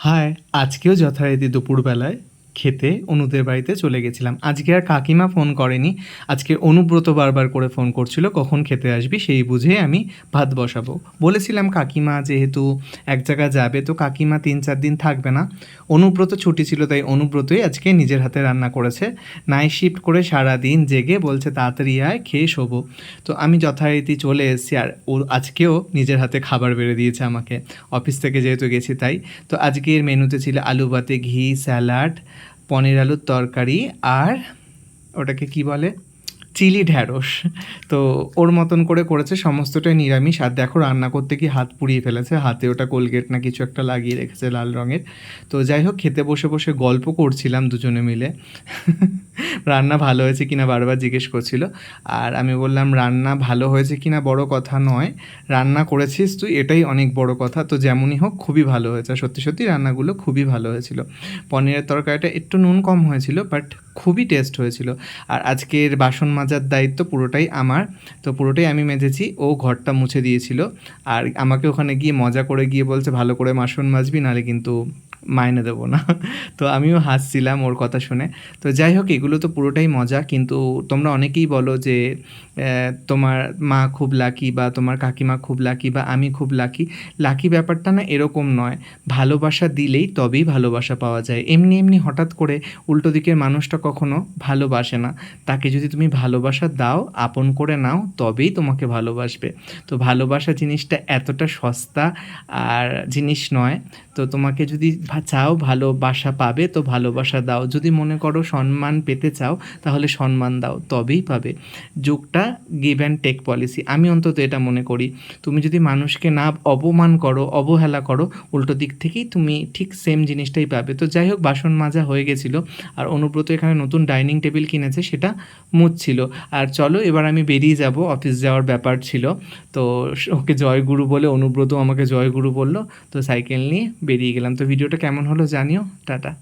High, আজকেও যথারীতি দুপুরবেলায় খেতে অনুদের বাড়িতে চলে গেছিলাম। আজকে আর কাকিমা ফোন করেনি। আজকে অনুব্রত বারবার করে ফোন করছিল, কখন খেতে আসবি সেই বুঝে আমি ভাত বসাবো। বলেছিলাম কাকিমা যেহেতু এক জায়গায় যাবে তো কাকিমা 3-4 দিন থাকবে না। অনুব্রত ছুটি ছিল তাই অনুব্রতই আজকে নিজের হাতে রান্না করেছে। নাইট শিফট করে সারাদিন জেগে বলছে তাড়াতাড়ি আয় খেয়ে শোবো। তো আমি যথারীতি চলে এসেছি আর ও আজকেও নিজের হাতে খাবার বেড়ে দিয়েছে আমাকে, অফিস থেকে যেহেতু গেছি তাই। তো আজকের মেনুতে ছিল আলু ভাতে ঘি, স্যালাড, পনির আলুর তরকারি আর ওটাকে কি বলে, চিলি ঢ্যাঁড়স। তো ওর মতন করে করেছে, সমস্তটাই নিরামিষ। আর দেখো রান্না করতে কি হাত পুড়িয়ে ফেলেছে, হাতে ওটা কোলগেট না কিছু একটা লাগিয়ে রেখেছে লাল রঙের। তো যাই হোক, খেতে বসে বসে গল্প করছিলাম দুজনে মিলে। রান্না ভালো হয়েছে কিনা বারবার জিজ্ঞেস করছিল। আর আমি বললাম রান্না ভালো হয়েছে কিনা বড় কথা নয়, রান্না করেছিস তুই এটাই অনেক বড় কথা। তো যেমনই হোক খুবই ভালো হয়েছে, সত্যি সত্যি রান্নাগুলো খুবই ভালো হয়েছিল। পনিরের তরকারিটা একটু নুন কম হয়েছিল বাট খুবই টেস্ট হয়েছিল। আর আজকের বাসন মাজার দায়িত্ব পুরোটাই আমার, তো পুরোটাই আমি মেজেছি, ও ঘরটা মুছে দিয়েছিল। আর আমাকে ওখানে গিয়ে মজা করে গিয়ে বলছে ভালো করে বাসন মাজবি নাহলে কিন্তু মাইনে দেবো না। তো আমিও হাসছিলাম ওর কথা শুনে। তো যাই হোক, এগুলো তো পুরোটাই মজা, কিন্তু তোমরা অনেকেই বলো যে তোমার মা খুব লাকি বা তোমার কাকিমা খুব লাকি বা আমি খুব লাকি। লাকি ব্যাপারটা না এরকম নয়, ভালোবাসা দিলেই তবেই ভালোবাসা পাওয়া যায়। এমনি এমনি হঠাৎ করে উল্টো দিকের মানুষটা কখনো ভালোবাসে না। তাকে যদি তুমি ভালোবাসা দাও, আপন করে নাও, তবেই তোমাকে ভালোবাসবে। তো ভালোবাসা জিনিসটা এতটা সস্তা আর জিনিস নয়। তো তোমাকে যদি চাও ভালোবাসা পাবে তো ভালোবাসা দাও, যদি মনে করো সম্মান পেতে চাও তাহলে সম্মান দাও, তবেই পাবে। যুগটা গিভ অ্যান্ড টেক পলিসি, আমি অন্তত এটা মনে করি। তুমি যদি মানুষকে না অপমান করো, অবহেলা করো, উল্টো দিক থেকেই তুমি ঠিক সেম জিনিসটাই পাবে। তো যাই হোক, বাসন মাজা হয়ে গেছিলো। আর অনুব্রত এখানে নতুন ডাইনিং টেবিল কিনেছে, সেটা মুছছিল। আর চলো এবার আমি বেরিয়ে যাব, অফিস যাওয়ার ব্যাপার ছিল। তো ওকে জয়গুরু বলে, অনুব্রত আমাকে জয়গুরু বললো। তো সাইকেল নিয়ে বেরিয়ে গেলাম। তো ভিডিওটা কেমন হলো জানিও। টাটা।